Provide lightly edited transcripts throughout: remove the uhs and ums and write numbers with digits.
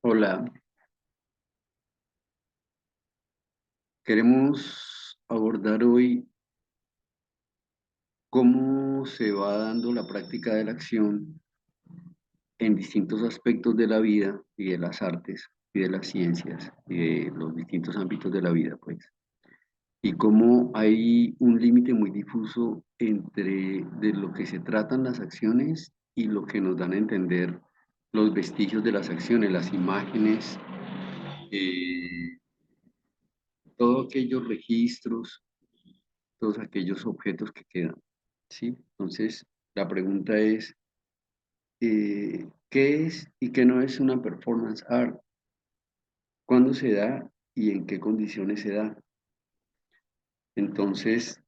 Hola, queremos abordar hoy cómo se va dando la práctica de la acción en distintos aspectos de la vida y de las artes y de las ciencias y de los distintos ámbitos de la vida, pues. Y cómo hay un límite muy difuso entre de lo que se tratan las acciones y lo que nos dan a entender los vestigios de las acciones, las imágenes, eh, todos aquellos registros, todos aquellos objetos que quedan. ¿Sí? Entonces, la pregunta es, ¿qué es y qué no es una performance art? ¿Cuándo se da y en qué condiciones se da? Entonces,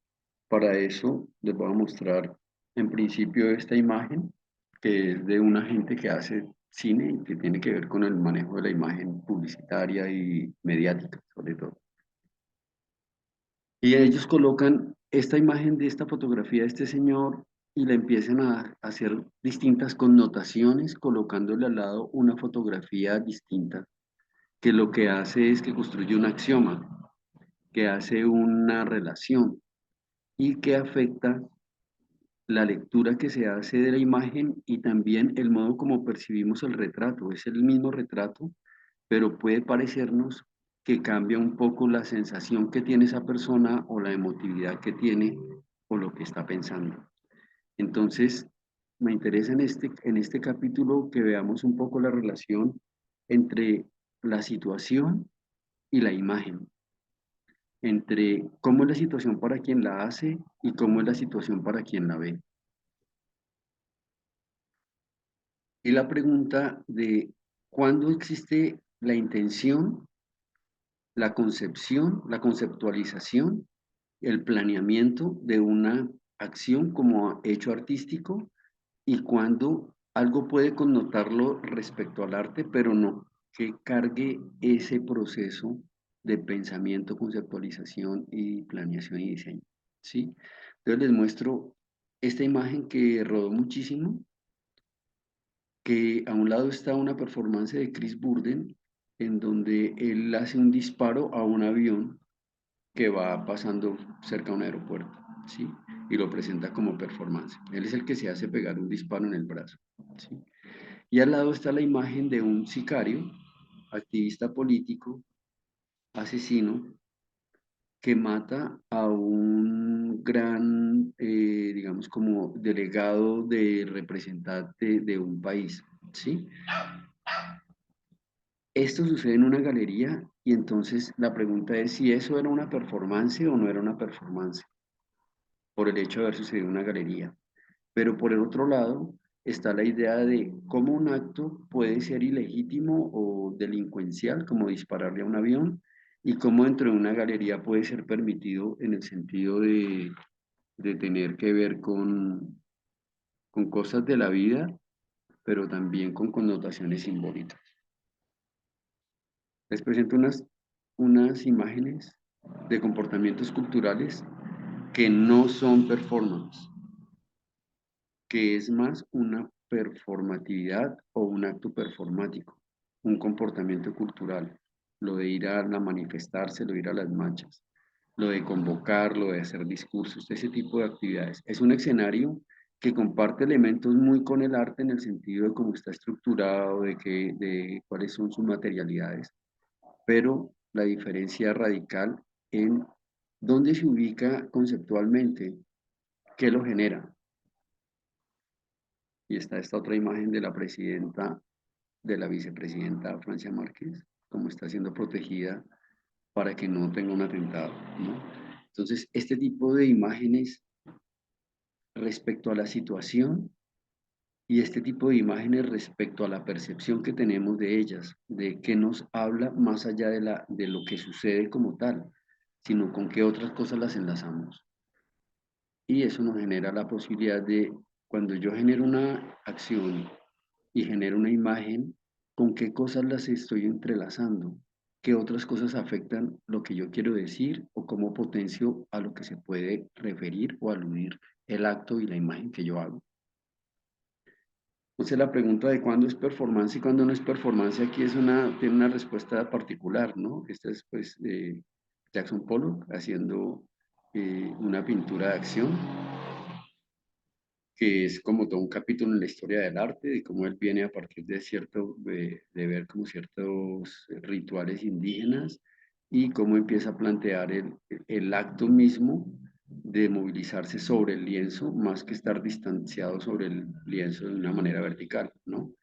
para eso les voy a mostrar en principio esta imagen, que es de una gente que hace cine y que tiene que ver con el manejo de la imagen publicitaria y mediática, sobre todo. Y ellos colocan esta imagen de esta fotografía de este señor y le empiezan a hacer distintas connotaciones, colocándole al lado una fotografía distinta, que lo que hace es que construye un axioma, que hace una relación y que afecta la lectura que se hace de la imagen y también el modo como percibimos el retrato. Es el mismo retrato, pero puede parecernos que cambia un poco la sensación que tiene esa persona o la emotividad que tiene o lo que está pensando. Entonces, me interesa en este capítulo que veamos un poco la relación entre la situación y la imagen, entre cómo es la situación para quien la hace y cómo es la situación para quien la ve. Y la pregunta de cuándo existe la intención, la concepción, la conceptualización, el planeamiento de una acción como hecho artístico y cuando algo puede connotarlo respecto al arte, pero no que cargue ese proceso de pensamiento, conceptualización y planeación y diseño, ¿sí? Entonces les muestro esta imagen que rodó muchísimo, que a un lado está una performance de Chris Burden, en donde él hace un disparo a un avión que va pasando cerca a un aeropuerto, ¿sí? Y lo presenta como performance. Él es el que se hace pegar un disparo en el brazo, ¿sí? Y al lado está la imagen de un sicario, activista político, asesino, que mata a un gran, digamos, como delegado de representante de un país, ¿sí? Esto sucede en una galería y entonces la pregunta es si eso era una performance o no era una performance, por el hecho de haber sucedido en una galería. Pero por el otro lado está la idea de cómo un acto puede ser ilegítimo o delincuencial, como dispararle a un avión, y cómo dentro de una galería puede ser permitido en el sentido de tener que ver con cosas de la vida, pero también con connotaciones simbólicas. Les presento unas imágenes de comportamientos culturales que no son performance, que es más una performatividad o un acto performático, un comportamiento cultural, lo de ir a manifestarse, lo de ir a las marchas, lo de convocar, lo de hacer discursos, ese tipo de actividades. Es un escenario que comparte elementos muy con el arte en el sentido de cómo está estructurado, de cuáles son sus materialidades, pero la diferencia radical en dónde se ubica conceptualmente, qué lo genera. Y está esta otra imagen de la presidenta, de la vicepresidenta Francia Márquez, como está siendo protegida para que no tenga un atentado, ¿no? Entonces, este tipo de imágenes respecto a la situación y este tipo de imágenes respecto a la percepción que tenemos de ellas, de qué nos habla más allá de lo que sucede como tal, sino con qué otras cosas las enlazamos. Y eso nos genera la posibilidad de, cuando yo genero una acción y genero una imagen, con qué cosas las estoy entrelazando, qué otras cosas afectan lo que yo quiero decir o cómo potencio a lo que se puede referir o aludir el acto y la imagen que yo hago. Entonces la pregunta de cuándo es performance y cuándo no es performance aquí tiene una respuesta particular, ¿no? Esta es pues Jackson Pollock haciendo una pintura de acción, que es como todo un capítulo en la historia del arte, de cómo él viene a partir de de ver como ciertos rituales indígenas y cómo empieza a plantear el acto mismo de movilizarse sobre el lienzo, más que estar distanciado sobre el lienzo de una manera vertical, ¿no?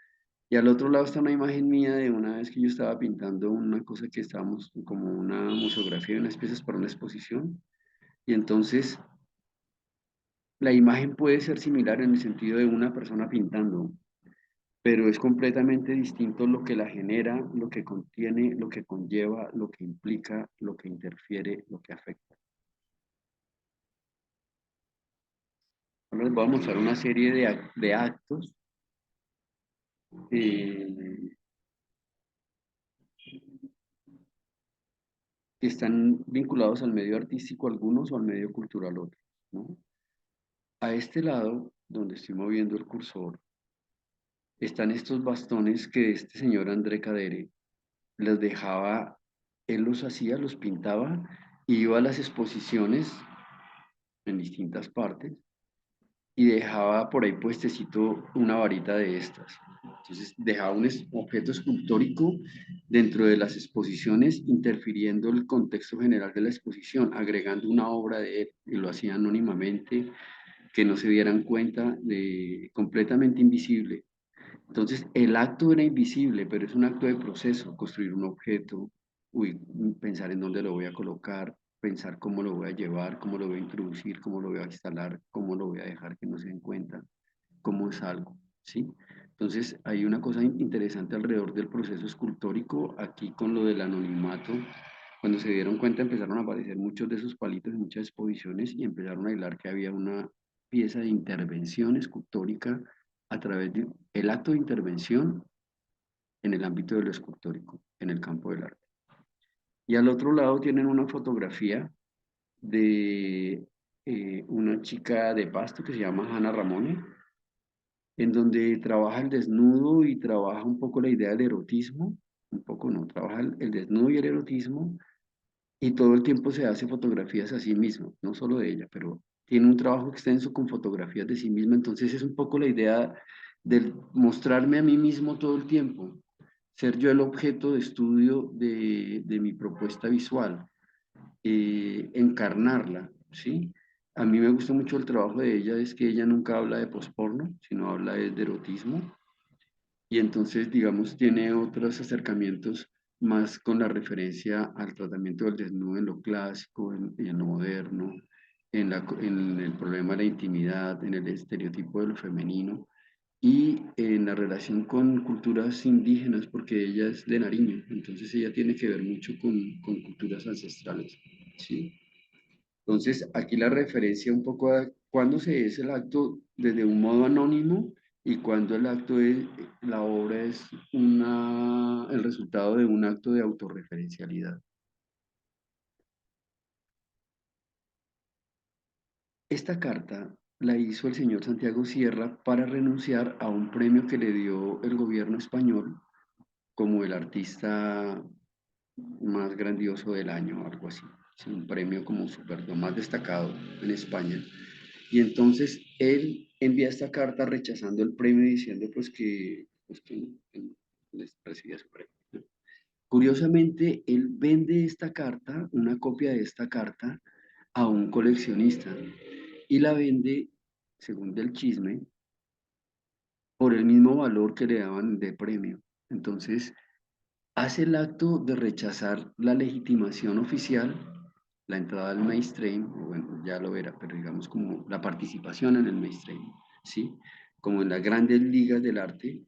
Y al otro lado está una imagen mía de una vez que yo estaba pintando una cosa que estábamos como una museografía de unas piezas para una exposición. Y entonces la imagen puede ser similar en el sentido de una persona pintando, pero es completamente distinto lo que la genera, lo que contiene, lo que conlleva, lo que implica, lo que interfiere, lo que afecta. Ahora les voy a mostrar una serie de actos eh, que están vinculados al medio artístico algunos o al medio cultural otros, ¿no? A este lado, donde estoy moviendo el cursor, están estos bastones que este señor André Cadere los dejaba, él los hacía, los pintaba, y iba a las exposiciones en distintas partes y dejaba por ahí puestecito una varita de estas. Entonces dejaba un objeto escultórico dentro de las exposiciones, interfiriendo el contexto general de la exposición, agregando una obra de él, y lo hacía anónimamente, que no se dieran cuenta, de completamente invisible. Entonces, el acto era invisible, pero es un acto de proceso, construir un objeto, uy, pensar en dónde lo voy a colocar, pensar cómo lo voy a llevar, cómo lo voy a introducir, cómo lo voy a instalar, cómo lo voy a dejar que no se den cuenta, cómo es algo, ¿sí? Entonces, hay una cosa interesante alrededor del proceso escultórico, aquí con lo del anonimato. Cuando se dieron cuenta empezaron a aparecer muchos de esos palitos en muchas exposiciones y empezaron a hilar que había una pieza de intervención escultórica a través del acto de intervención en el ámbito de lo escultórico, en el campo del arte. Y al otro lado tienen una fotografía de una chica de Pasto que se llama Hanna Ramone, en donde trabaja el desnudo y trabaja un poco la idea del erotismo, un poco no, trabaja el desnudo y el erotismo, y todo el tiempo se hace fotografías a sí mismo, no solo de ella, pero tiene un trabajo extenso con fotografías de sí misma, entonces es un poco la idea de mostrarme a mí mismo todo el tiempo, ser yo el objeto de estudio de mi propuesta visual, encarnarla, ¿sí? A mí me gusta mucho el trabajo de ella, es que ella nunca habla de posporno, sino habla de erotismo, y entonces, digamos, tiene otros acercamientos más con la referencia al tratamiento del desnudo en lo clásico, en lo moderno, en el problema de la intimidad, en el estereotipo de lo femenino y en la relación con culturas indígenas, porque ella es de Nariño, entonces ella tiene que ver mucho con culturas ancestrales, ¿sí? Entonces, aquí la referencia un poco a cuándo se es el acto desde un modo anónimo y cuándo el acto es, la obra es el resultado de un acto de autorreferencialidad. Esta carta la hizo el señor Santiago Sierra para renunciar a un premio que le dio el gobierno español como el artista más grandioso del año, algo así. Es un premio como súper lo más destacado en España. Y entonces él envía esta carta rechazando el premio diciendo que les recibía su premio, ¿no? Curiosamente, él vende esta carta, una copia de esta carta, a un coleccionista y la vende, según del chisme, por el mismo valor que le daban de premio. Entonces, hace el acto de rechazar la legitimación oficial, la entrada al mainstream, o bueno, ya lo verá, pero digamos como la participación en el mainstream, ¿sí? Como en las grandes ligas del arte,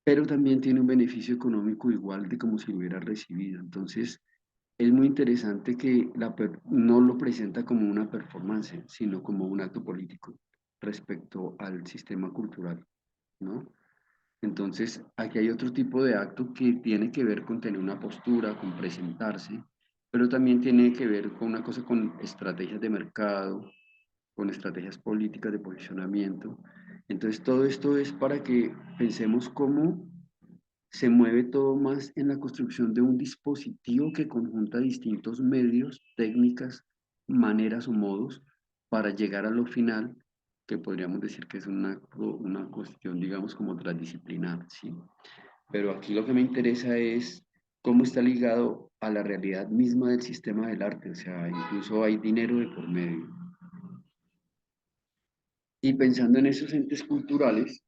pero también tiene un beneficio económico igual de como si lo hubiera recibido. Entonces, es muy interesante que no lo presenta como una performance, sino como un acto político respecto al sistema cultural, ¿no? Entonces, aquí hay otro tipo de acto que tiene que ver con tener una postura, con presentarse, pero también tiene que ver con una cosa con estrategias de mercado, con estrategias políticas de posicionamiento, Entonces todo esto es para que pensemos cómo se mueve todo más en la construcción de un dispositivo que conjunta distintos medios, técnicas, maneras o modos para llegar a lo final, que podríamos decir que es una cuestión, digamos, como transdisciplinar, ¿sí? Pero aquí lo que me interesa es cómo está ligado a la realidad misma del sistema del arte, o sea, incluso hay dinero de por medio. Y pensando en esos entes culturales,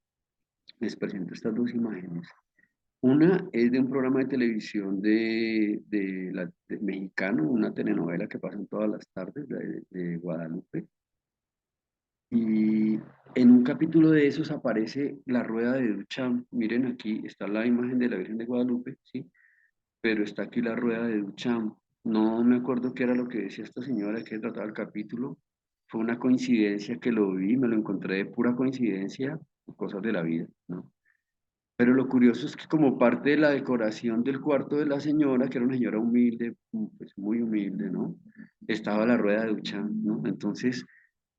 les presento estas dos imágenes. Una es de un programa de televisión de mexicano, una telenovela que pasa en todas las tardes, de Guadalupe. Y en un capítulo de esos aparece la rueda de Duchamp. Miren aquí, está la imagen de la Virgen de Guadalupe, ¿sí? Pero está aquí la rueda de Duchamp. No me acuerdo qué era lo que decía esta señora que trataba el capítulo. Fue una coincidencia que lo vi, me lo encontré de pura coincidencia, cosas de la vida, ¿no? Pero lo curioso es que como parte de la decoración del cuarto de la señora, que era una señora humilde, pues muy humilde, ¿no? Estaba la rueda de Duchamp, ¿no? Entonces,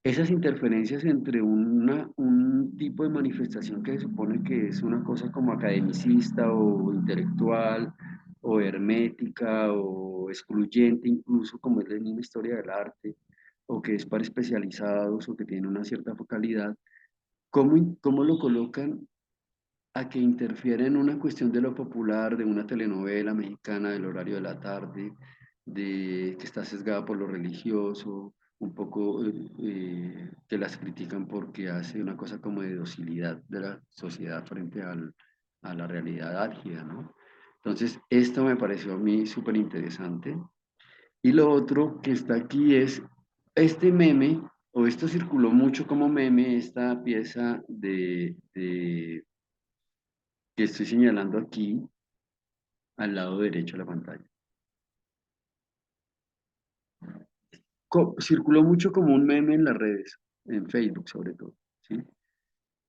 esas interferencias entre un tipo de manifestación que se supone que es una cosa como academicista o intelectual o hermética o excluyente incluso como es la misma historia del arte o que es para especializados o que tiene una cierta focalidad, ¿cómo lo colocan a que interfiere en una cuestión de lo popular, de una telenovela mexicana, del horario de la tarde, de que está sesgada por lo religioso, un poco que las critican porque hace una cosa como de docilidad de la sociedad frente a la realidad álgida, ¿no? Entonces, esto me pareció a mí súper interesante. Y lo otro que está aquí es este meme, o esto circuló mucho como meme, esta pieza que estoy señalando aquí al lado derecho de la pantalla. Circuló mucho como un meme en las redes, en Facebook sobre todo, ¿sí?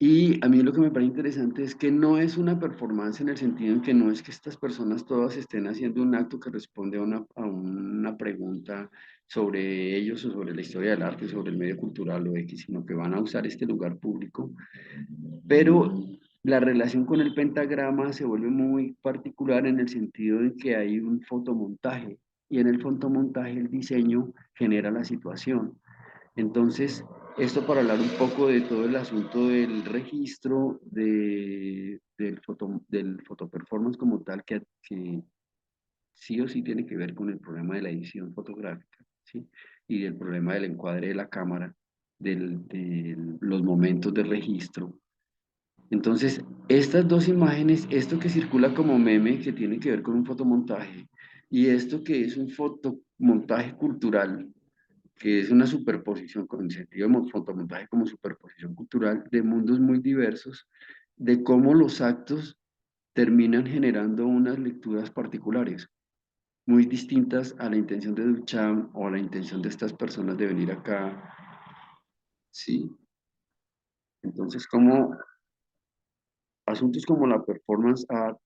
Y a mí lo que me parece interesante es que no es una performance en el sentido en que no es que estas personas todas estén haciendo un acto que responde a una pregunta sobre ellos o sobre la historia del arte, sobre el medio cultural o X, sino que van a usar este lugar público. Pero la relación con el pentagrama se vuelve muy particular en el sentido de que hay un fotomontaje y en el fotomontaje el diseño genera la situación. Entonces, esto para hablar un poco de todo el asunto del registro del fotoperformance como tal, que sí o sí tiene que ver con el problema de la edición fotográfica, ¿sí? Y del problema del encuadre de la cámara, de los momentos de registro. Entonces, estas dos imágenes, esto que circula como meme, que tiene que ver con un fotomontaje, y esto que es un fotomontaje cultural, que es una superposición, con el sentido de fotomontaje como superposición cultural de mundos muy diversos, de cómo los actos terminan generando unas lecturas particulares, muy distintas a la intención de Duchamp o a la intención de estas personas de venir acá, ¿sí? Entonces, como asuntos como la performance art,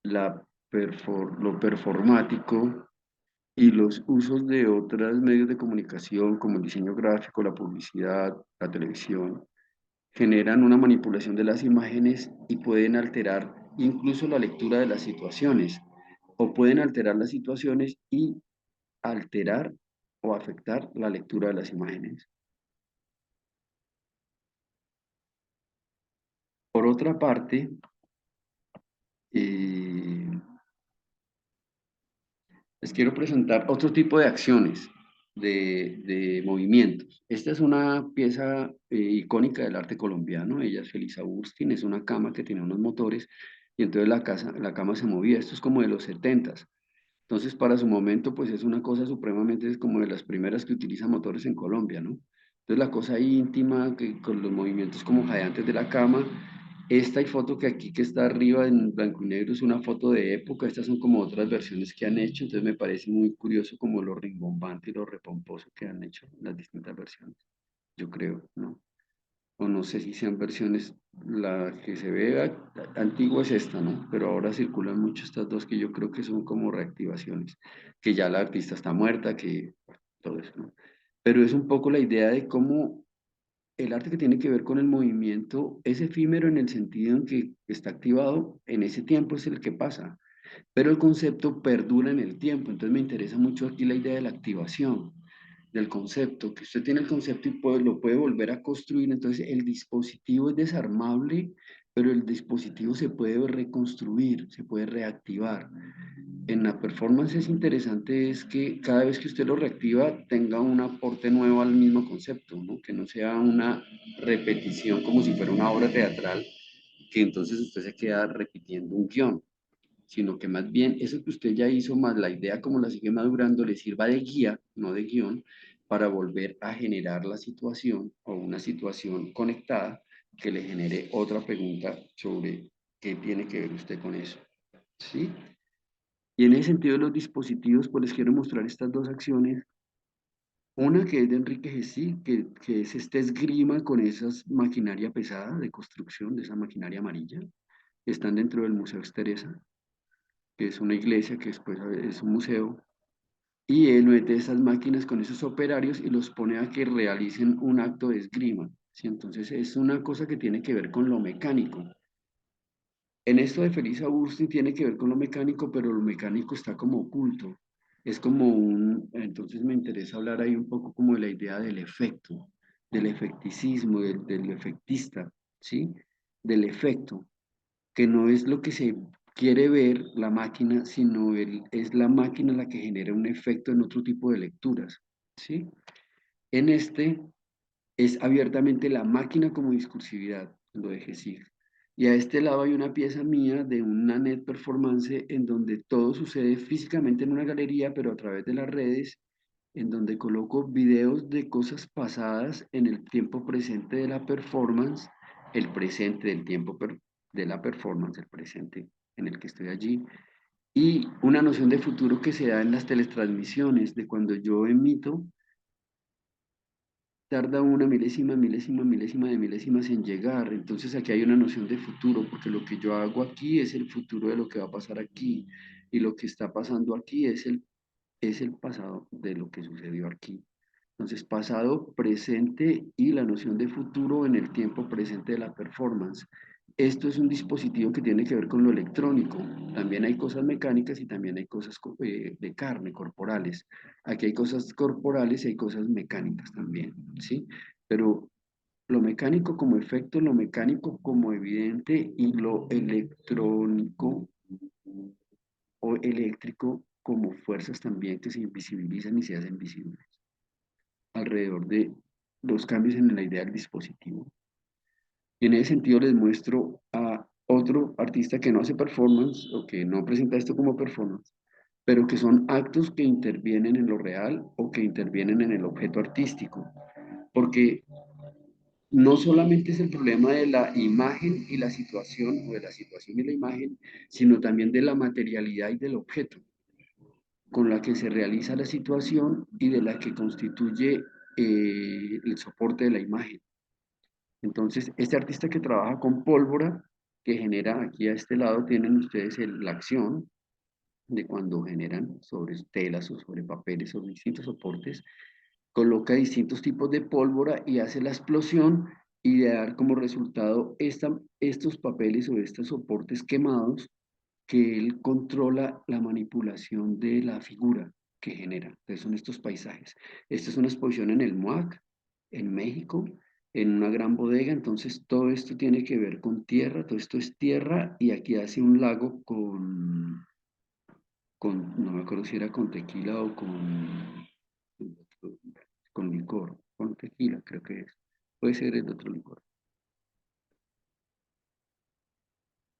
lo performático y los usos de otros medios de comunicación como el diseño gráfico, la publicidad, la televisión, generan una manipulación de las imágenes y pueden alterar incluso la lectura de las situaciones o pueden alterar las situaciones y alterar o afectar la lectura de las imágenes. Por otra parte, eh, les quiero presentar otro tipo de acciones, de movimientos. Esta es una pieza icónica del arte colombiano. Ella es Felisa Agustín, es una cama que tiene unos motores y entonces la cama se movía. Esto es como de los 70s. Entonces, para su momento, pues es una cosa supremamente, es como de las primeras que utiliza motores en Colombia, ¿no? Entonces, la cosa íntima, que, con los movimientos como jadeantes de la cama. Esta y foto que aquí que está arriba en blanco y negro es una foto de época, estas son como otras versiones que han hecho, entonces me parece muy curioso como lo rimbombante y lo repomposo que han hecho las distintas versiones, yo creo, ¿no? O no sé si sean versiones, la que se ve antigua es esta, ¿no? Pero ahora circulan mucho estas dos que yo creo que son como reactivaciones, que ya la artista está muerta, que bueno, todo eso, ¿no? Pero es un poco la idea de cómo el arte que tiene que ver con el movimiento es efímero en el sentido en que está activado en ese tiempo, es el que pasa, pero el concepto perdura en el tiempo. Entonces me interesa mucho aquí la idea de la activación del concepto, que usted tiene el concepto y lo puede volver a construir. Entonces el dispositivo es desarmable, pero el dispositivo se puede reconstruir, se puede reactivar. En la performance es interesante es que cada vez que usted lo reactiva tenga un aporte nuevo al mismo concepto, ¿no? Que no sea una repetición como si fuera una obra teatral, que entonces usted se queda repitiendo un guión, sino que más bien eso que usted ya hizo, más la idea como la sigue madurando, le sirva de guía, no de guión, para volver a generar la situación o una situación conectada que le genere otra pregunta sobre qué tiene que ver usted con eso. ¿Sí? Y en ese sentido de los dispositivos, pues les quiero mostrar estas dos acciones. Una que es de Enrique Gesí, que es este esgrima con esas maquinaria pesada de construcción, de esa maquinaria amarilla, que están dentro del Museo Exteresa, que es una iglesia que después es un museo, y él mete esas máquinas con esos operarios y los pone a que realicen un acto de esgrima. ¿Sí? Entonces es una cosa que tiene que ver con lo mecánico. En esto de Félix Agustín tiene que ver con lo mecánico, pero lo mecánico está como oculto. Es como entonces me interesa hablar ahí un poco como de la idea del efecto, del efecticismo, del efectista, ¿sí? Del efecto, que no es lo que se quiere ver la máquina, sino es la máquina la que genera un efecto en otro tipo de lecturas, ¿sí? En este es abiertamente la máquina como discursividad, lo de Gesig. Y a este lado hay una pieza mía de una net performance en donde todo sucede físicamente en una galería, pero a través de las redes, en donde coloco videos de cosas pasadas en el tiempo presente de la performance, el presente del tiempo de la performance, el presente en el que estoy allí, y una noción de futuro que se da en las teletransmisiones, de cuando yo emito tarda una milésima, milésima, milésima de milésimas en llegar. Entonces aquí hay una noción de futuro, porque lo que yo hago aquí es el futuro de lo que va a pasar aquí, y lo que está pasando aquí es el pasado de lo que sucedió aquí. Entonces, pasado, presente y la noción de futuro en el tiempo presente de la performance. Esto es un dispositivo que tiene que ver con lo electrónico. También hay cosas mecánicas y también hay cosas de carne, corporales. Aquí hay cosas corporales y hay cosas mecánicas también, ¿sí? Pero lo mecánico como efecto, lo mecánico como evidente y lo electrónico o eléctrico como fuerzas también que se invisibilizan y se hacen visibles alrededor de los cambios en la idea del dispositivo. Y en ese sentido les muestro a otro artista que no hace performance o que no presenta esto como performance, pero que son actos que intervienen en lo real o que intervienen en el objeto artístico. Porque no solamente es el problema de la imagen y la situación, o de la situación y la imagen, sino también de la materialidad y del objeto con la que se realiza la situación y de la que constituye el soporte de la imagen. Entonces, este artista que trabaja con pólvora, que genera aquí a este lado, tienen ustedes la acción de cuando generan sobre telas o sobre papeles o distintos soportes, coloca distintos tipos de pólvora y hace la explosión y de dar como resultado estos papeles o estos soportes quemados que él controla la manipulación de la figura que genera. Entonces son estos paisajes. Esta es una exposición en el MUAC, en México, en una gran bodega. Entonces todo esto tiene que ver con tierra, todo esto es tierra y aquí hace un lago no me acuerdo si era con tequila o con licor, con tequila creo que es. Puede ser el otro licor.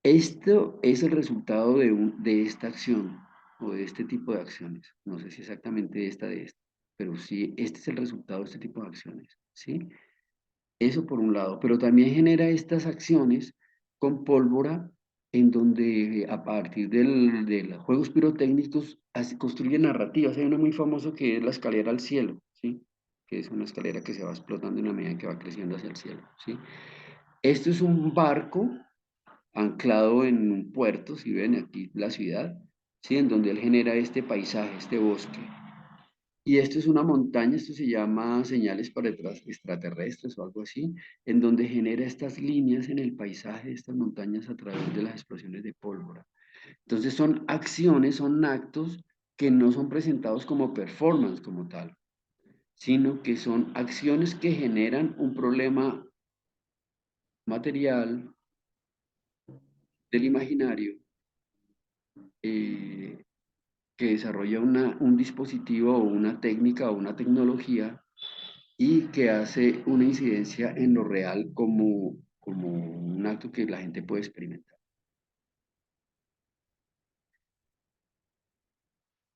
Esto es el resultado de esta acción o de este tipo de acciones. No sé si exactamente de esta, pero sí, este es el resultado de este tipo de acciones, ¿sí? Eso por un lado, pero también genera estas acciones con pólvora en donde a partir de los juegos pirotécnicos construyen narrativas. Hay uno muy famoso que es la escalera al cielo, ¿sí? Que es una escalera que se va explotando en la medida que va creciendo hacia el cielo, ¿sí? Esto es un barco anclado en un puerto, si ven aquí la ciudad, ¿sí? En donde él genera este paisaje, este bosque. Y esto es una montaña, esto se llama señales para extraterrestres o algo así, en donde genera estas líneas en el paisaje de estas montañas a través de las explosiones de pólvora. Entonces son acciones, son actos que no son presentados como performance como tal, sino que son acciones que generan un problema material del imaginario, eh, que desarrolla un dispositivo o una técnica o una tecnología y que hace una incidencia en lo real como un acto que la gente puede experimentar.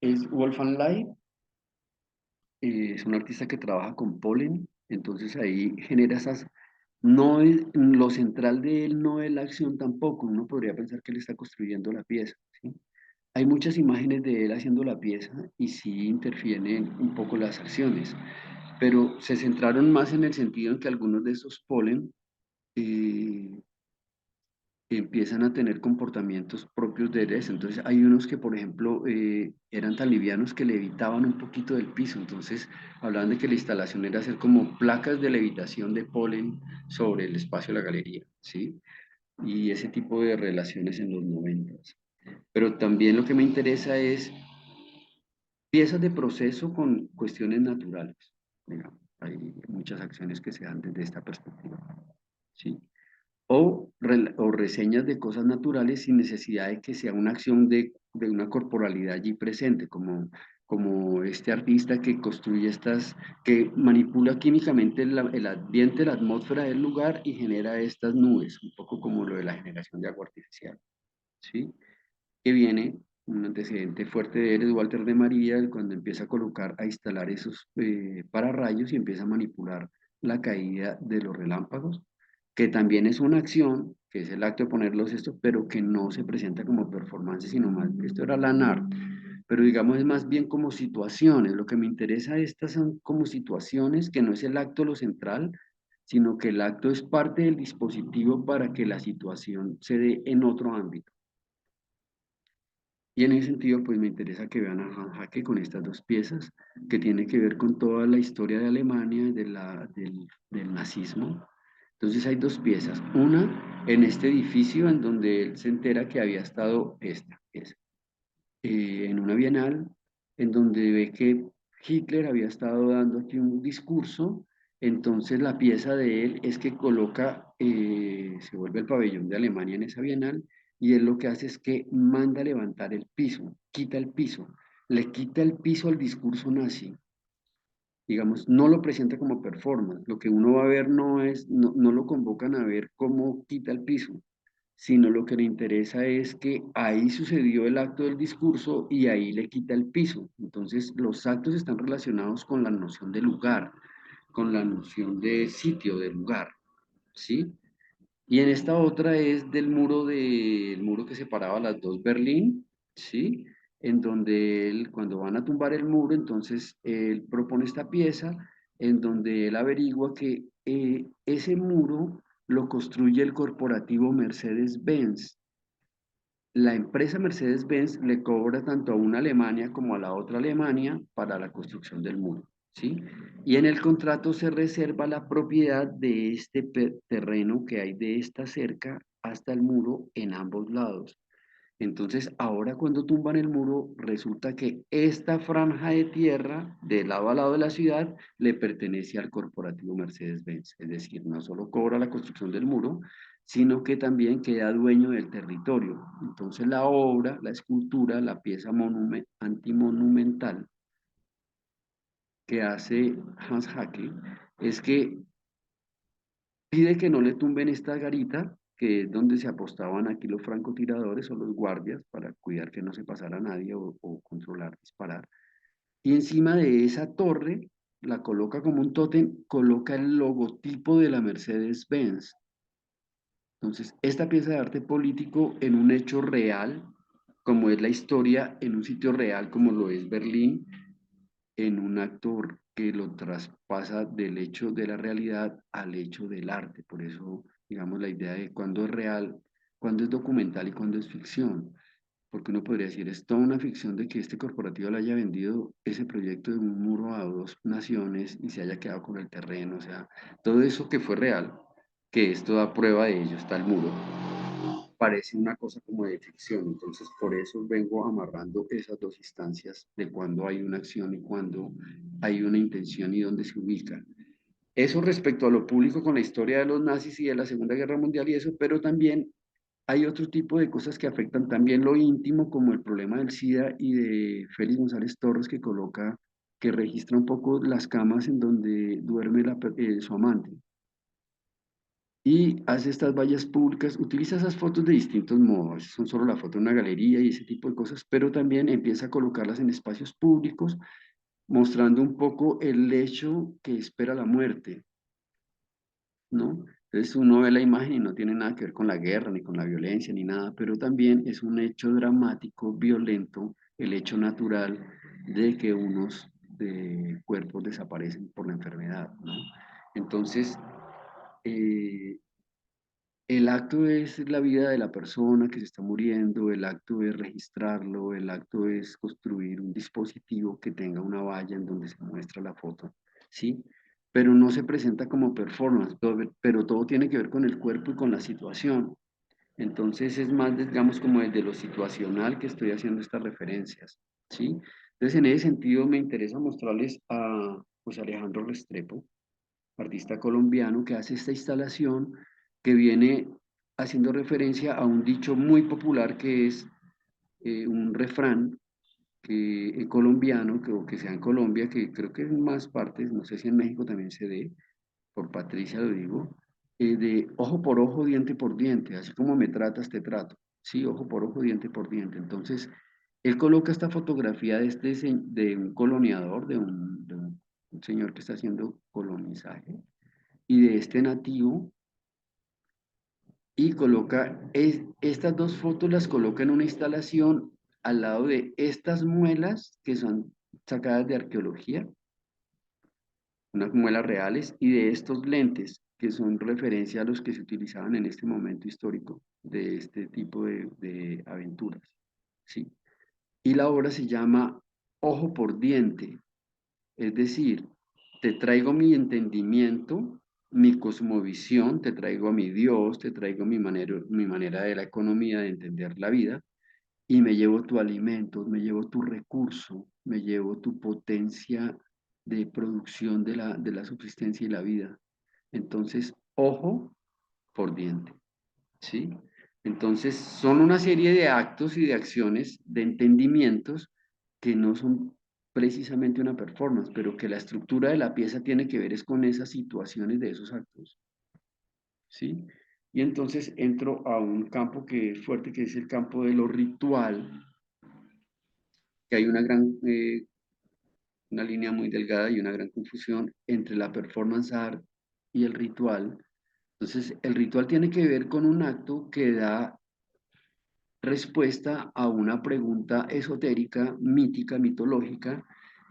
Es Wolfgang Light, es un artista que trabaja con polen, entonces ahí genera esas. No es, lo central de él no es la acción tampoco, uno podría pensar que él está construyendo la pieza, ¿sí? Hay muchas imágenes de él haciendo la pieza y sí interfieren un poco las acciones, pero se centraron más en el sentido en que algunos de esos polen eh, empiezan a tener comportamientos propios de él. Entonces hay unos que, por ejemplo, eran tan livianos que levitaban un poquito del piso. Entonces hablaban de que la instalación era hacer como placas de levitación de polen sobre el espacio de la galería, ¿sí? Y ese tipo de relaciones en los 90. Pero también lo que me interesa es piezas de proceso con cuestiones naturales. Digamos, hay muchas acciones que se dan desde esta perspectiva, ¿sí? O reseñas de cosas naturales sin necesidad de que sea una acción de una corporalidad allí presente, como este artista que construye que manipula químicamente el ambiente, la atmósfera del lugar y genera estas nubes, un poco como lo de la generación de agua artificial, ¿sí? Que viene, un antecedente fuerte de él es Walter de María, cuando empieza a colocar, a instalar esos pararrayos y empieza a manipular la caída de los relámpagos, que también es una acción, que es el acto de ponerlos estos, pero que no se presenta como performance, sino más, esto era Lanart, pero digamos es más bien como situaciones, lo que me interesa estas son como situaciones, que no es el acto lo central, sino que el acto es parte del dispositivo para que la situación se dé en otro ámbito. Y en ese sentido, pues me interesa que vean a Hans Haacke con estas dos piezas, que tiene que ver con toda la historia de Alemania, del nazismo. Entonces hay dos piezas. Una en este edificio en donde él se entera que había estado esta pieza, en una bienal, en donde ve que Hitler había estado dando aquí un discurso. Entonces la pieza de él es que coloca, se vuelve el pabellón de Alemania en esa bienal y él lo que hace es que manda levantar el piso, quita el piso, le quita el piso al discurso nazi, digamos, no lo presenta como performance, lo que uno va a ver no lo convocan a ver cómo quita el piso, sino lo que le interesa es que ahí sucedió el acto del discurso y ahí le quita el piso. Entonces, los actos están relacionados con la noción de lugar, con la noción de sitio, de lugar, ¿sí? Y en esta otra es el muro que separaba las dos Berlín, ¿sí? En donde él, cuando van a tumbar el muro, entonces él propone esta pieza en donde él averigua que ese muro lo construye el corporativo Mercedes-Benz. La empresa Mercedes-Benz le cobra tanto a una Alemania como a la otra Alemania para la construcción del muro, ¿sí? Y en el contrato se reserva la propiedad de este terreno que hay de esta cerca hasta el muro en ambos lados. Entonces, ahora cuando tumban el muro, resulta que esta franja de tierra de lado a lado de la ciudad le pertenece al corporativo Mercedes-Benz. Es decir, no solo cobra la construcción del muro, sino que también queda dueño del territorio. Entonces, la obra, la escultura, la pieza antimonumental que hace Hans Haeckel es que pide que no le tumben esta garita, que es donde se apostaban aquí los francotiradores o los guardias para cuidar que no se pasara nadie o controlar, disparar. Y encima de esa torre, la coloca como un tótem, coloca el logotipo de la Mercedes-Benz. Entonces, esta pieza de arte político en un hecho real, como es la historia, en un sitio real como lo es Berlín, en un actor que lo traspasa del hecho de la realidad al hecho del arte. Por eso, digamos, la idea de cuándo es real, cuándo es documental y cuándo es ficción. porque uno podría decir, es toda una ficción de que este corporativo le haya vendido ese proyecto de un muro a dos naciones y se haya quedado con el terreno, o sea, todo eso que fue real, que esto da prueba de ello, está el muro, parece una cosa como de ficción. Entonces, por eso vengo amarrando esas dos instancias de cuando hay una acción y cuando hay una intención y dónde se ubica. Eso respecto a lo público con la historia de los nazis y de la Segunda Guerra Mundial y eso, pero también hay otro tipo de cosas que afectan también lo íntimo, como el problema del SIDA y de Félix González Torres, que coloca, que registra un poco las camas en donde duerme su amante y hace estas vallas públicas, utiliza esas fotos de distintos modos, son solo la foto de una galería y ese tipo de cosas, pero también empieza a colocarlas en espacios públicos, mostrando un poco el hecho que espera la muerte, ¿no? Entonces uno ve la imagen y no tiene nada que ver con la guerra, ni con la violencia, ni nada, pero también es un hecho dramático, violento, el hecho natural de que unos cuerpos desaparecen por la enfermedad, ¿no? Entonces, eh, el acto es la vida de la persona que se está muriendo, el acto es registrarlo, el acto es construir un dispositivo que tenga una valla en donde se muestra la foto, ¿sí? Pero no se presenta como performance, pero todo tiene que ver con el cuerpo y con la situación. Entonces es más, digamos, como desde lo situacional que estoy haciendo estas referencias, ¿sí? Entonces en ese sentido me interesa mostrarles a José Alejandro Restrepo, artista colombiano que hace esta instalación que viene haciendo referencia a un dicho muy popular que es un refrán colombiano, o que sea en Colombia, que creo que en más partes, no sé si en México también se dé, por Patricia lo digo, de ojo por ojo, diente por diente, así como me tratas, te trato, sí, ojo por ojo, diente por diente. Entonces, él coloca esta fotografía de un coloniador, un señor que está haciendo colonizaje, y de este nativo y coloca estas dos fotos, las coloca en una instalación al lado de estas muelas que son sacadas de arqueología, unas muelas reales, y de estos lentes que son referencia a los que se utilizaban en este momento histórico de este tipo de aventuras, ¿sí? Y la obra se llama Ojo por Diente, es decir, te traigo mi entendimiento, mi cosmovisión, te traigo a mi Dios, te traigo mi manera de la economía, de entender la vida, y me llevo tu alimento, me llevo tu recurso, me llevo tu potencia de producción de la subsistencia y la vida. Entonces, ojo por diente, ¿sí? Entonces, son una serie de actos y de acciones, de entendimientos que no son precisamente una performance, pero que la estructura de la pieza tiene que ver es con esas situaciones de esos actos, ¿sí? Y entonces entro a un campo que es fuerte, que es el campo de lo ritual, que hay una línea muy delgada y una gran confusión entre la performance art y el ritual. Entonces, el ritual tiene que ver con un acto que da respuesta a una pregunta esotérica, mítica, mitológica,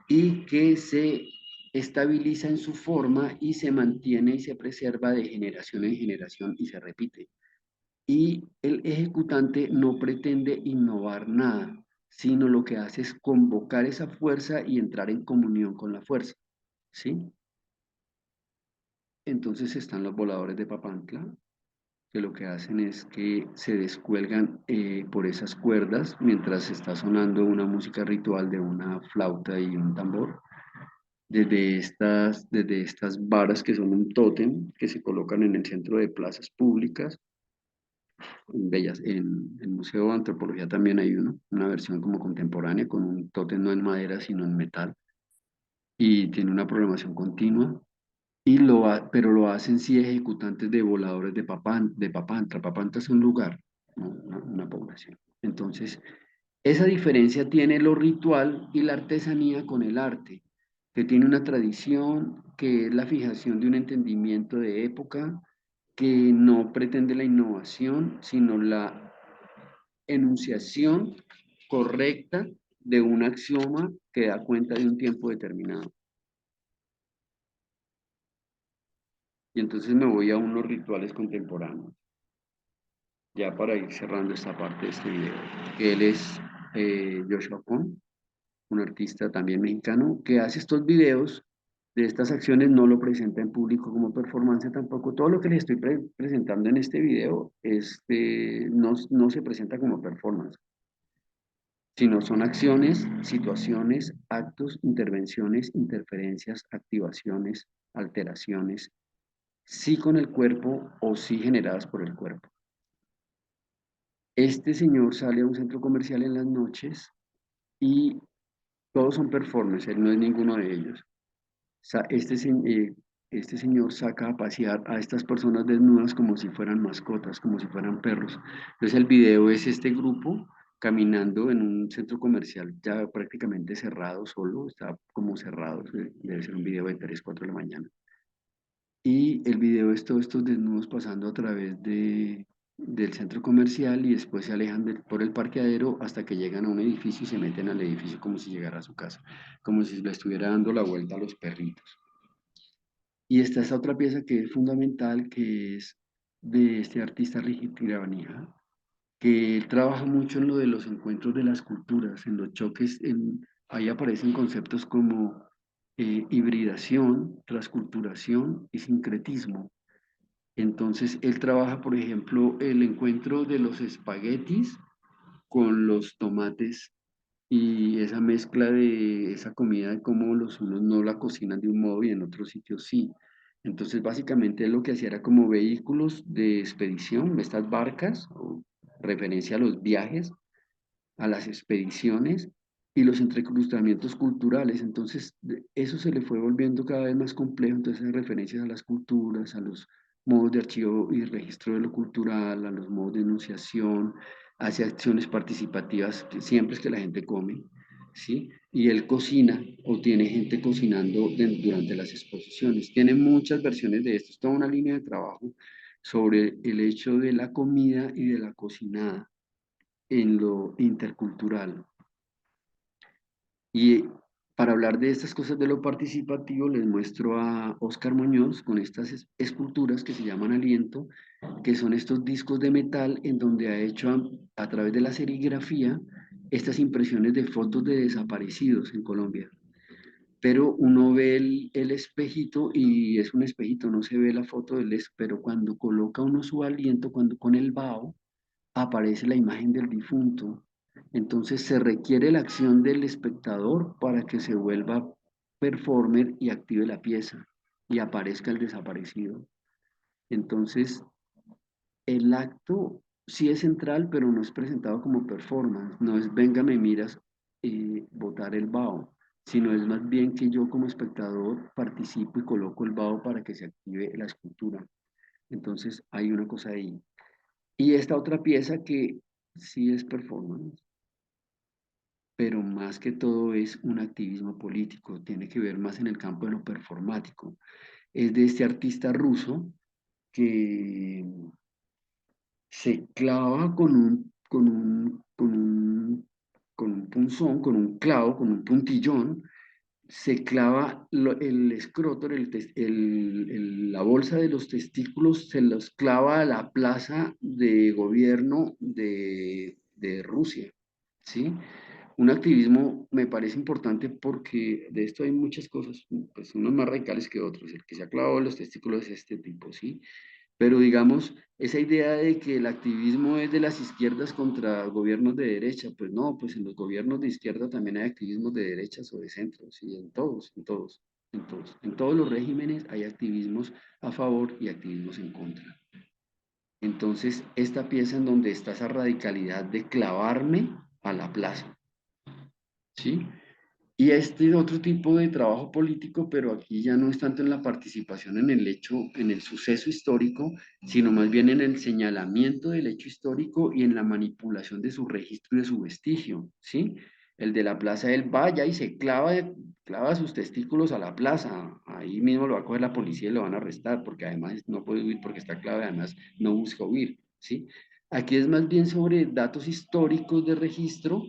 y que se estabiliza en su forma y se mantiene y se preserva de generación en generación y se repite. Y el ejecutante no pretende innovar nada, sino lo que hace es convocar esa fuerza y entrar en comunión con la fuerza, ¿sí? Entonces están los voladores de Papantla, que lo que hacen es que se descuelgan por esas cuerdas mientras está sonando una música ritual de una flauta y un tambor, desde estas varas que son un tótem que se colocan en el centro de plazas públicas, en el Museo de Antropología también hay uno, una versión como contemporánea con un tótem no en madera sino en metal y tiene una programación continua. Pero lo hacen sí ejecutantes de voladores de Papantla. Papantla es un lugar, ¿no? Una población. Entonces, esa diferencia tiene lo ritual y la artesanía con el arte, que tiene una tradición, que es la fijación de un entendimiento de época, que no pretende la innovación, sino la enunciación correcta de un axioma que da cuenta de un tiempo determinado. Y entonces me voy a unos rituales contemporáneos. ya para ir cerrando esta parte de este video. Él es Joshua Pong, un artista también mexicano que hace estos videos de estas acciones, no lo presenta en público como performance tampoco. Todo lo que les estoy presentando en este video no se presenta como performance, sino son acciones, situaciones, actos, intervenciones, interferencias, activaciones, alteraciones, sí con el cuerpo o sí generadas por el cuerpo. Este señor sale a un centro comercial en las noches y todos son performance, él no es ninguno de ellos. Este señor saca a pasear a estas personas desnudas como si fueran mascotas, como si fueran perros. Entonces el video es este grupo caminando en un centro comercial ya prácticamente cerrado, solo, está como cerrado, debe ser un video de 3 4 de la mañana. Y el video es todos estos desnudos pasando a través del centro comercial y después se alejan por el parqueadero hasta que llegan a un edificio y se meten al edificio como si llegara a su casa, como si le estuviera dando la vuelta a los perritos. Y está esta otra pieza que es fundamental, que es de este artista Rigid Tirabania, que él trabaja mucho en lo de los encuentros de las culturas, en los choques, ahí aparecen conceptos como hibridación, transculturación y sincretismo. Entonces, él trabaja, por ejemplo, el encuentro de los espaguetis con los tomates y esa mezcla de esa comida, de cómo los unos no la cocinan de un modo y en otros sitios sí. Entonces, básicamente lo que hacía era como vehículos de expedición, estas barcas, o referencia a los viajes, a las expediciones y los entrecruzamientos culturales. Entonces, eso se le fue volviendo cada vez más complejo. Entonces, hay referencias a las culturas, a los modos de archivo y registro de lo cultural, a los modos de enunciación, hacia acciones participativas, que siempre es que la gente come, ¿sí? Y él cocina o tiene gente cocinando durante las exposiciones. Tiene muchas versiones de esto. Es toda una línea de trabajo sobre el hecho de la comida y de la cocinada en lo intercultural. Y para hablar de estas cosas de lo participativo, les muestro a Óscar Muñoz con estas esculturas que se llaman Aliento, que son estos discos de metal en donde ha hecho a través de la serigrafía estas impresiones de fotos de desaparecidos en Colombia. Pero uno ve el espejito y es un espejito, no se ve la foto del pero cuando coloca uno su aliento, cuando con el vaho, aparece la imagen del difunto. Entonces se requiere la acción del espectador para que se vuelva performer y active la pieza y aparezca el desaparecido. Entonces el acto sí es central, pero no es presentado como performance, no es venga, me miras, botar el vaho, sino es más bien que yo como espectador participo y coloco el vaho para que se active la escultura. Entonces hay una cosa ahí. Y esta otra pieza que sí es performance, pero más que todo es un activismo político, tiene que ver más en el campo de lo performático. Es de este artista ruso que se clava con un punzón, con un clavo, con un puntillón, se clava el escroto, la bolsa de los testículos, se los clava a la plaza de gobierno de Rusia, ¿sí? Un activismo me parece importante porque de esto hay muchas cosas, pues unos más radicales que otros. El que se ha clavado los testículos es este tipo, ¿sí? Pero digamos, esa idea de que el activismo es de las izquierdas contra gobiernos de derecha, pues no, pues en los gobiernos de izquierda también hay activismos de derechas o de centros, y en todos, en todos, en todos. En todos los regímenes hay activismos a favor y activismos en contra. Entonces, esta pieza en donde está esa radicalidad de clavarme a la plaza, ¿sí? Y este es otro tipo de trabajo político, pero aquí ya no es tanto en la participación en el hecho, en el suceso histórico, sino más bien en el señalamiento del hecho histórico y en la manipulación de su registro y de su vestigio, ¿sí? El de la plaza, él vaya y se clava sus testículos a la plaza, ahí mismo lo va a coger la policía y lo van a arrestar, porque además no puede huir porque está clave, además no busca huir, ¿sí? Aquí es más bien sobre datos históricos de registro.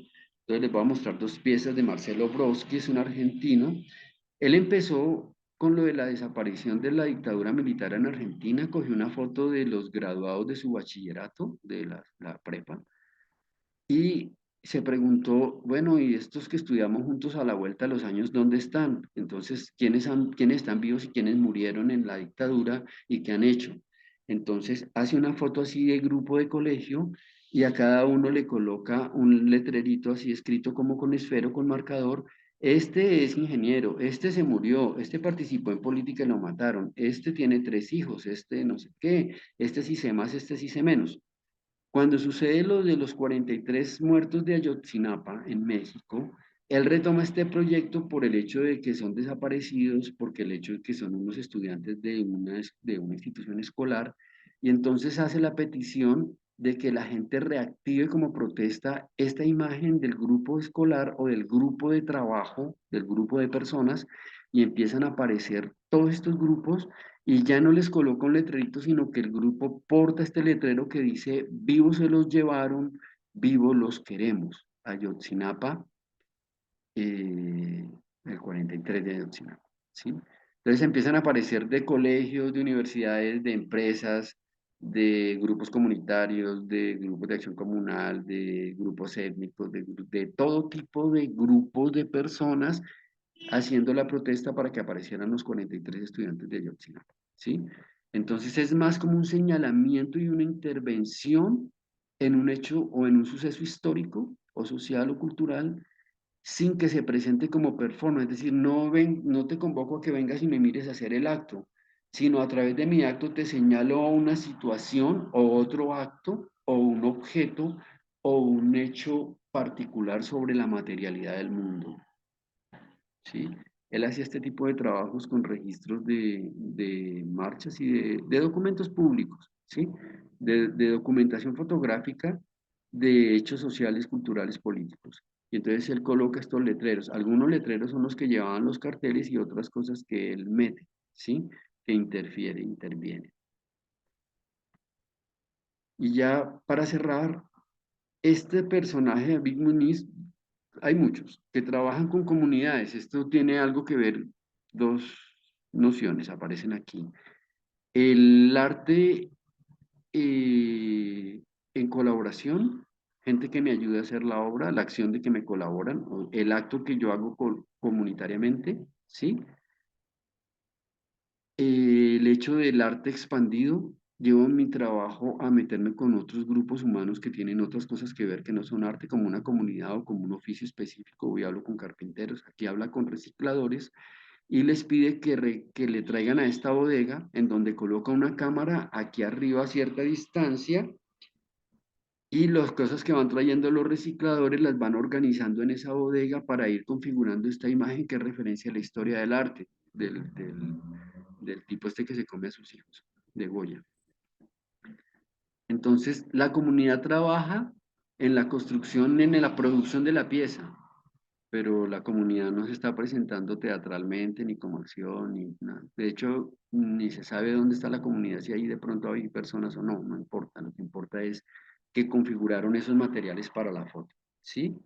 Entonces les voy a mostrar dos piezas de Marcelo Bros, que es un argentino. Él empezó con lo de la desaparición de la dictadura militar en Argentina, cogió una foto de los graduados de su bachillerato, de la prepa, y se preguntó, bueno, ¿y estos que estudiamos juntos a la vuelta de los años, dónde están? Entonces, ¿quiénes están vivos y quiénes murieron en la dictadura y qué han hecho? Entonces, hace una foto así de grupo de colegio y a cada uno le coloca un letrerito así escrito como con esfero, con marcador. Este es ingeniero, este se murió, este participó en política y lo mataron, este tiene 3 hijos, este no sé qué, este sí sé más, este sí sé menos. Cuando sucede lo de los 43 muertos de Ayotzinapa en México, él retoma este proyecto por el hecho de que son desaparecidos, porque el hecho de que son unos estudiantes de una institución escolar, y entonces hace la petición de que la gente reactive como protesta esta imagen del grupo escolar o del grupo de trabajo, del grupo de personas, y empiezan a aparecer todos estos grupos y ya no les coloca un letrerito, sino que el grupo porta este letrero que dice, vivos se los llevaron, vivos los queremos. Ayotzinapa, eh, el 43 de Ayotzinapa, ¿sí? Entonces empiezan a aparecer de colegios, de universidades, de empresas, de grupos comunitarios, de grupos de acción comunal, de grupos étnicos, de todo tipo de grupos de personas haciendo la protesta para que aparecieran los 43 estudiantes de Ayotzinapa, ¿sí? Entonces es más como un señalamiento y una intervención en un hecho o en un suceso histórico o social o cultural sin que se presente como performance, es decir, no te convoco a que vengas y me mires a hacer el acto, sino a través de mi acto te señalo una situación o otro acto o un objeto o un hecho particular sobre la materialidad del mundo. ¿Sí? Él hacía este tipo de trabajos con registros de marchas y de documentos públicos, ¿sí? De documentación fotográfica de hechos sociales, culturales, políticos. Y entonces él coloca estos letreros. Algunos letreros son los que llevaban los carteles y otras cosas que él mete, ¿sí? Que interfiere, interviene. Y ya para cerrar, este personaje de Big Muniz, hay muchos que trabajan con comunidades. Esto tiene algo que ver, dos nociones aparecen aquí. El arte en colaboración, gente que me ayuda a hacer la obra, la acción de que me colaboran, o el acto que yo hago comunitariamente, ¿sí? El hecho del arte expandido, llevo en mi trabajo a meterme con otros grupos humanos que tienen otras cosas que ver que no son arte, como una comunidad o como un oficio específico. Hoy hablo con carpinteros, aquí habla con recicladores y les pide que le traigan a esta bodega en donde coloca una cámara aquí arriba a cierta distancia y las cosas que van trayendo los recicladores las van organizando en esa bodega para ir configurando esta imagen que es referencia a la historia del arte, del tipo este que se come a sus hijos, de Goya. Entonces, la comunidad trabaja en la construcción, en la producción de la pieza, pero la comunidad no se está presentando teatralmente, ni como acción, ni nada. De hecho, ni se sabe dónde está la comunidad, si ahí de pronto hay personas o no, no importa. Lo que importa es que configuraron esos materiales para la foto, ¿sí?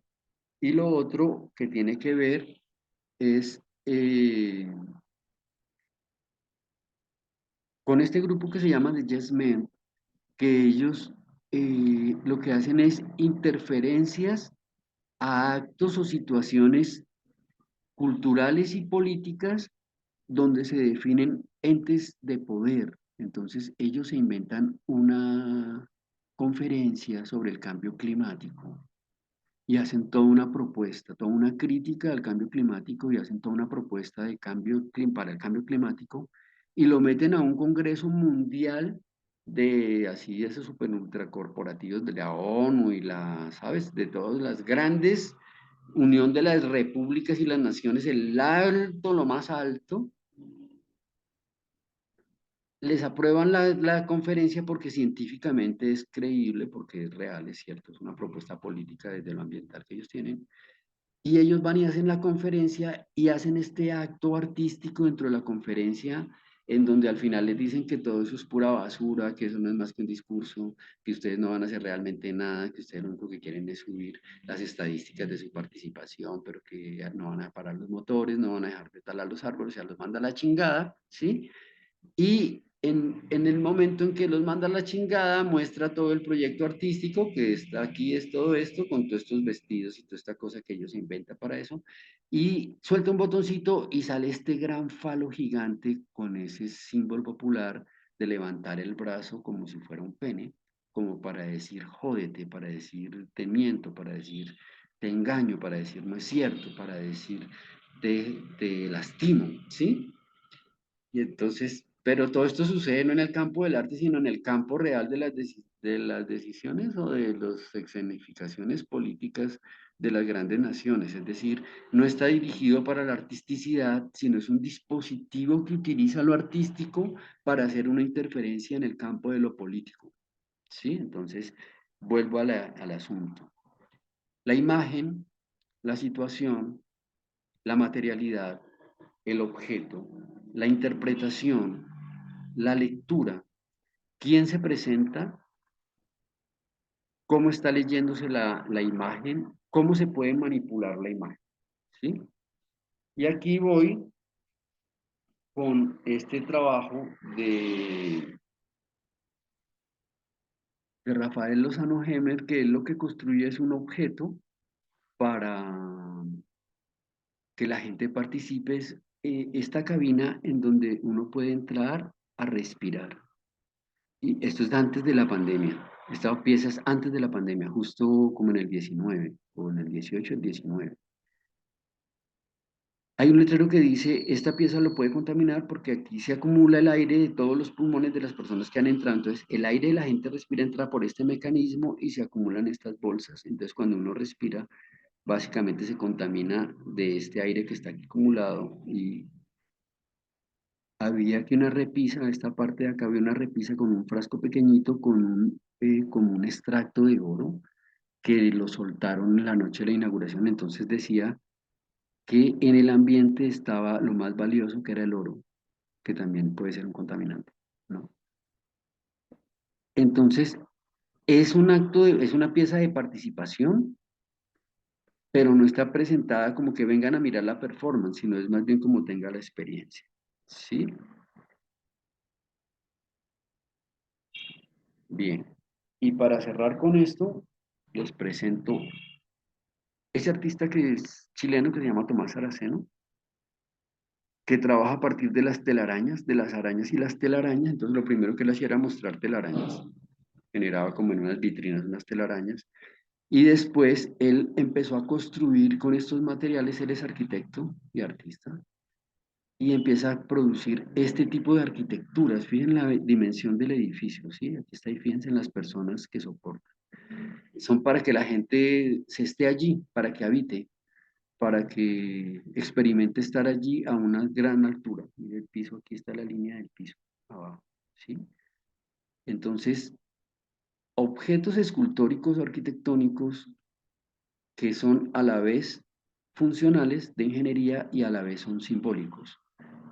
Y lo otro que tiene que ver es con este grupo que se llama The Yes Men, que ellos lo que hacen es interferencias a actos o situaciones culturales y políticas donde se definen entes de poder. Entonces ellos se inventan una conferencia sobre el cambio climático y hacen toda una propuesta, toda una crítica al cambio climático y hacen toda una propuesta de para el cambio climático y lo meten a un congreso mundial de así de esos super ultracorporativos de la ONU y ¿sabes? De todas las grandes Unión de las Repúblicas y las Naciones, el alto, lo más alto, les aprueban la conferencia porque científicamente es creíble, porque es real, es cierto, es una propuesta política desde lo ambiental que ellos tienen. Y ellos van y hacen la conferencia y hacen este acto artístico dentro de la conferencia en donde al final les dicen que todo eso es pura basura, que eso no es más que un discurso, que ustedes no van a hacer realmente nada, que ustedes lo único que quieren es subir las estadísticas de su participación, pero que no van a parar los motores, no van a dejar de talar los árboles, ya los manda a la chingada, ¿sí? Y en el momento en que los manda a la chingada, muestra todo el proyecto artístico, que está aquí, es todo esto, con todos estos vestidos y toda esta cosa que ellos inventan para eso, y suelta un botoncito y sale este gran falo gigante con ese símbolo popular de levantar el brazo como si fuera un pene, como para decir jódete, para decir te miento, para decir te engaño, para decir no es cierto, para decir te lastimo, ¿sí? Y entonces, pero todo esto sucede no en el campo del arte, sino en el campo real de de las decisiones o de las escenificaciones políticas de las grandes naciones. Es decir, no está dirigido para la artisticidad, sino es un dispositivo que utiliza lo artístico para hacer una interferencia en el campo de lo político. ¿Sí? Entonces, vuelvo a al asunto. La imagen, la situación, la materialidad, el objeto, la interpretación, la lectura, quién se presenta, cómo está leyéndose la imagen, cómo se puede manipular la imagen, ¿sí? Y aquí voy con este trabajo de Rafael Lozano Hemer, que él lo que construye es un objeto para que la gente participe, es esta cabina en donde uno puede entrar a respirar. Y esto es antes de la pandemia. Esta pieza es antes de la pandemia, justo como en el 19 o en el 18, el 19. Hay un letrero que dice, esta pieza lo puede contaminar porque aquí se acumula el aire de todos los pulmones de las personas que han entrado. Entonces, el aire de la gente respira, entra por este mecanismo y se acumulan estas bolsas. Entonces, cuando uno respira, básicamente se contamina de este aire que está aquí acumulado. Y había aquí una repisa, esta parte de acá había una repisa con un frasco pequeñito con como un extracto de oro que lo soltaron la noche de la inauguración. Entonces decía que en el ambiente estaba lo más valioso, que era el oro, que también puede ser un contaminante, ¿no? Entonces, es un acto, es una pieza de participación, pero no está presentada como que vengan a mirar la performance, sino es más bien como tenga la experiencia, ¿sí? Bien. Y para cerrar con esto, les presento ese artista que es chileno que se llama Tomás Saraceno, que trabaja a partir de las telarañas, de las arañas y las telarañas. Entonces lo primero que él hacía era mostrar telarañas, generaba como en unas vitrinas unas telarañas. Y después él empezó a construir con estos materiales, él es arquitecto y artista, y empieza a producir este tipo de arquitecturas. Fíjense la dimensión del edificio, ¿sí? Aquí está, y fíjense en las personas que soportan. Son para que la gente se esté allí, para que habite, para que experimente estar allí a una gran altura. Mire el piso, aquí está la línea del piso, abajo, ¿sí? Entonces, objetos escultóricos o arquitectónicos que son a la vez funcionales de ingeniería y a la vez son simbólicos.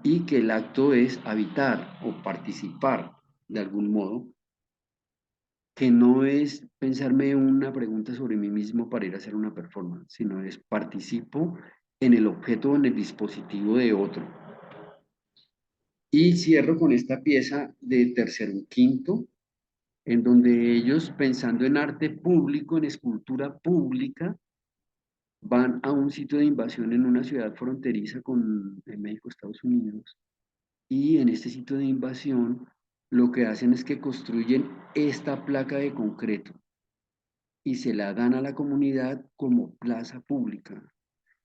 Y que el acto es habitar o participar de algún modo, que no es pensarme una pregunta sobre mí mismo para ir a hacer una performance, sino es participo en el objeto o en el dispositivo de otro. Y cierro con esta pieza de tercero y quinto, en donde ellos, pensando en arte público, en escultura pública, van a un sitio de invasión en una ciudad fronteriza con México, Estados Unidos, y en este sitio de invasión lo que hacen es que construyen esta placa de concreto y se la dan a la comunidad como plaza pública.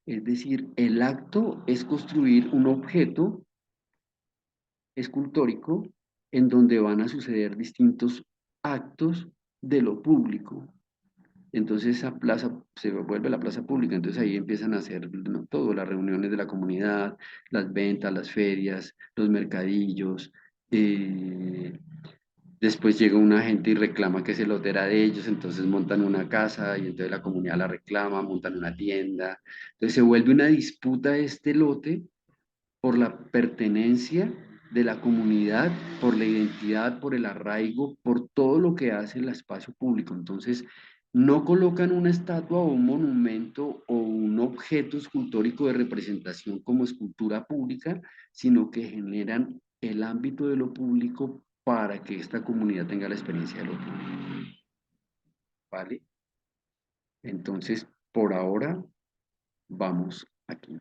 Es decir, el acto es construir un objeto escultórico en donde van a suceder distintos actos de lo público. Entonces esa plaza se vuelve la plaza pública, entonces ahí empiezan a hacer, ¿no?, todo, las reuniones de la comunidad, las ventas, las ferias, los mercadillos. Después llega una gente y reclama que ese lote era de ellos, entonces montan una casa y entonces la comunidad la reclama, montan una tienda. Entonces se vuelve una disputa este lote por la pertenencia de la comunidad, por la identidad, por el arraigo, por todo lo que hace el espacio público. Entonces, no colocan una estatua o un monumento o un objeto escultórico de representación como escultura pública, sino que generan el ámbito de lo público para que esta comunidad tenga la experiencia de lo público. ¿Vale? Entonces, por ahora, vamos aquí.